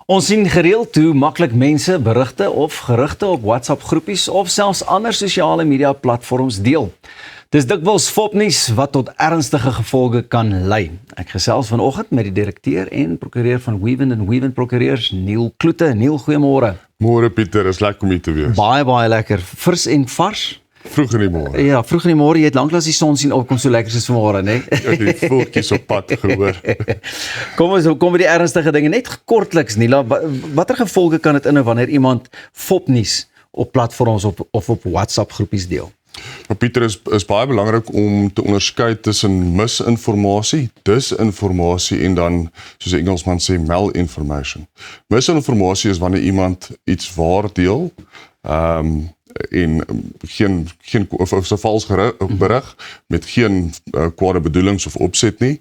Ons sien gereeld hoe maklik mense berigte of gerugte op WhatsApp groepies of selfs ander sosiale media platforms deel. Dis dikwels fopnuus wat tot ernstige gevolge kan lei. Ek gesels vanoggend met die direkteur en prokureur van Weven & Weven Prokureurs, Neil Kloete. Neil, goeiemôre. Môre Pieter, is lekker om hier te wees. Baie lekker. Vars en vars. Vroeg in die môre. Ja, vroeg in die môre. Jy het lanklaas die son sien opkom so lekker soos vanmôre, né? Die voeltjies op pad gehoor. Kom by die ernstige dinge. Net kortliks, Nila, watter gevolge kan dit inhou wanneer iemand fopnuus op platforms of op WhatsApp groepies deel? Maar Pieter, is baie belangrik om te onderskei tussen misinformasie, disinformasie en dan, soos die Engelsman sê, malinformation. Misinformasie is wanneer iemand iets waar deel, en geen of 'n vals berig met geen kwade bedoelings of opset nie.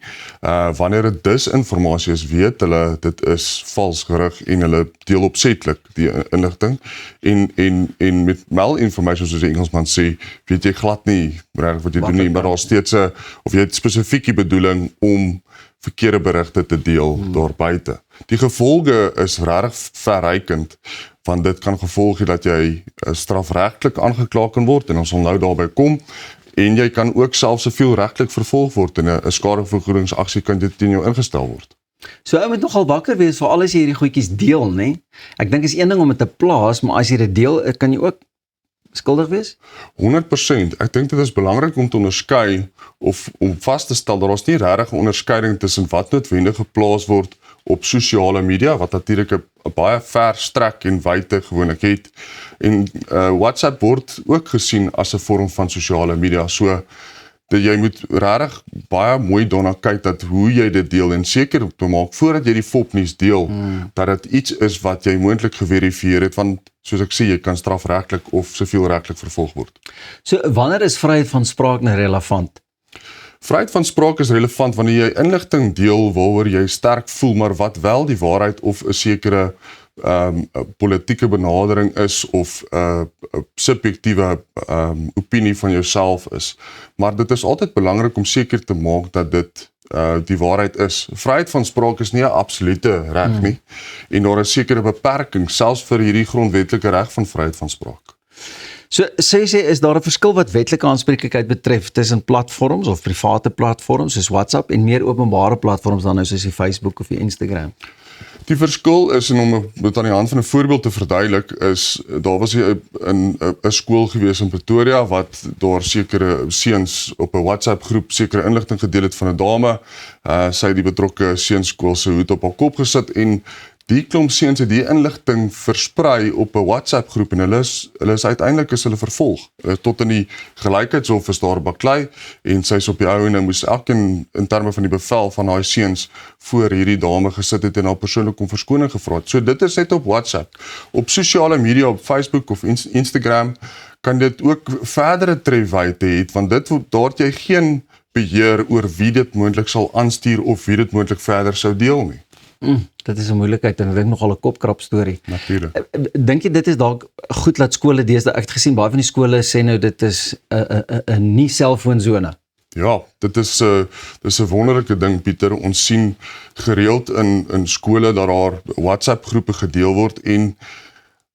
Wanneer dit disinformasie is, weet hulle dit is vals gerig en hulle deel opsetlik die inligting en met malinformation, soos die Engelsman sê, weet jy glad nie reg wat jy doen nie, maar daar steeds of jy het spesifieke bedoeling om verkeerde berigte te deel daar buite. Die gevolge is regtig verrykend, want dit kan gevolg hê dat jy strafregtelik aangekla kan word en ons sal nou daarby kom, en jy kan ook selfs sivielregtelik vervolg word en 'n skadevergoedingsaksie kan dit teen jou ingestel word. So ou moet nogal wakker wees vir alles jy hierdie goedjies deel, né? Ek dink is een ding om dit te plaas, maar as jy dit deel, kan jy ook skuldig wees? 100%. Ek dink dit is belangrik om te onderskei of om vas te stel dat ons nie regtig 'n onderskeiding tussen wat noodwendig geplaas word op sosiale media, wat natuurlik 'n baie ver strek en wyte gewoonlik het. En WhatsApp word ook gesien as 'n vorm van sosiale media. So dat jy moet regtig baie mooi daarna kyk dat hoe jy dit deel en seker te maak voordat jy die fopnuus deel, dat dit iets is wat jy moontlik geverifieer het, want soos ek sê, jy kan strafregtelik of sivielregtelik vervolg word. So wanneer is vryheid van spraak nou relevant? Vryheid van spraak is relevant wanneer jy inligting deel waaroor jy sterk voel, maar wat wel die waarheid of 'n sekere politieke benadering is of 'n subjektiewe opinie van jouself is. Maar dit is altyd belangrik om seker te maak dat dit die waarheid is. Vryheid van spraak is nie 'n absolute reg nie, en daar is sekere beperkings selfs vir hierdie grondwetlike reg van vryheid van spraak. So sê, is daar 'n verskil wat wetlike aanspreeklikheid betref tussen platforms of private platforms soos WhatsApp en meer openbare platforms dan nou soos die Facebook of die Instagram? Die verskil is, en om dit aan die hand van 'n voorbeeld te verduidelik, is daar was 'n skool gewees in Pretoria wat daar sekere seuns op 'n WhatsApp groep sekere inligting gedeel het van 'n dame. Sy het die betrokke seunskool se hoed op haar kop gesit en die klomp seuns het die inligting versprei op 'n WhatsApp groep en hulle is uiteindelik vervolg. Tot in die gelykheidshof is daar baklei en sy is op die ou en moes elkeen in terme van die bevel van haar seuns voor hierdie dame gesit het en haar persoonlik om verskoning gevra het. So dit is net op WhatsApp. Op sosiale media, op Facebook of Instagram, kan dit ook verdere trefwyte hê, want daar het jy geen beheer oor wie dit moontlik sal aanstuur of wie dit moontlik verder sou deel nie. Dit is 'n moeilikheid en ek dink nogal 'n kopkrap storie. Natuurlijk. Dink jy dit is dalk goed dat skole deesdae, ek het gesien baie van die skole sê nou dit is 'n nie selfoonsone. Ja, dit is 'n wonderlike ding, Pieter. Ons sien gereeld in skole dat daar WhatsApp groepe gedeel word en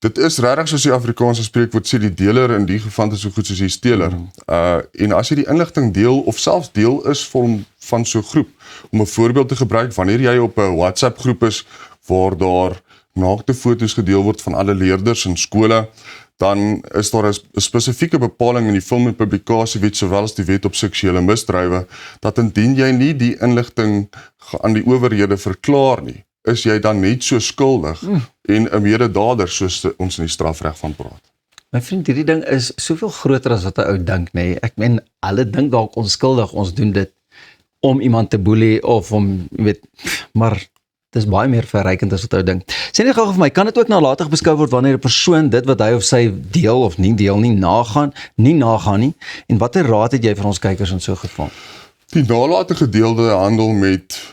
dit is regtig soos die Afrikaanse spreekwoord sê, die deler in die geval is so goed soos die steler. En as jy die inligting deel of selfs deel is van so 'n groep, om 'n voorbeeld te gebruik, wanneer jy op 'n WhatsApp groep is waar daar naakte foto's gedeel word van alle leerders in skole, dan is daar 'n spesifieke bepaling in die Film- en Publikasiewet sowel as die Wet op Seksuele Misdrywe, dat indien jy nie die inligting aan die owerhede verklaar nie, is jy dan net so skuldig en 'n mededader soos ons in die strafreg van praat. My vriend, hierdie ding is soveel groter as wat 'n ou dink, nê. Ek meen, hulle dink dalk onskuldig, ons doen dit om iemand te boelie of om, maar dit is baie meer verrykend as wat ou dink. Sê net gou vir my, kan dit ook nalatig beskou word wanneer 'n persoon dit wat hy of sy deel of nie deel nie, nagaan nie, en watter raad het jy vir ons kykers in so 'n geval? Die nalatige gedeelde handel met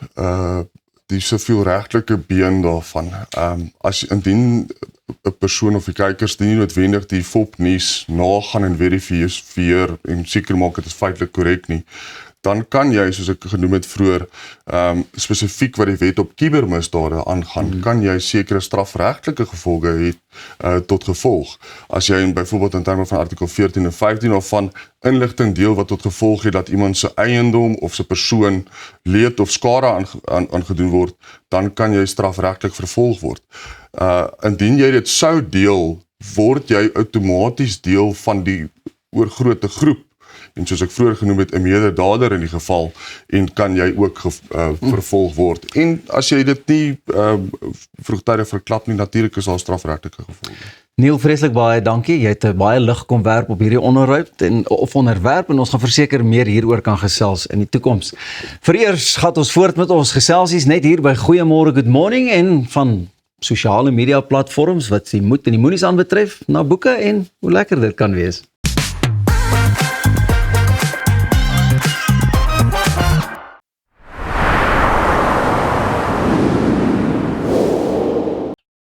die sivielregtelike been daarvan. Indien 'n persoon of die kykers nie noodwendig die fopnuus nagaan en verifieer en seker maak dit is feitelik korrek nie, dan kan jy, soos ek genoem het vroeër, spesifiek wat die wet op kubermisdade aangaan, kan jy sekere strafregtelike gevolge hê tot gevolg. As jy byvoorbeeld in terme van artikel 14 en 15 of van inligting deel wat tot gevolg het dat iemand se eiendom of se persoon leed of skade aangedoen word, dan kan jy strafregtelik vervolg word. Indien jy dit sou deel, word jy outomaties deel van die oorgrote groep, en soos ek vroeër genoem het, 'n mededader in die geval, en kan jy ook vervolg word. En as jy dit nie vroegtydig verklap nie, natuurlik is daar strafregtelike gevolge. Neil, vreeslik baie dankie. Jy het 'n baie lig kom werp op hierdie onderwerp en ons gaan verseker meer hieroor kan gesels in die toekoms. Vereers gaan ons voort met ons geselsies net hier by Goeiemôre Good Morning en van sosiale media platforms wat die moed en die moenies aanbetref na boeke en hoe lekker dit kan wees.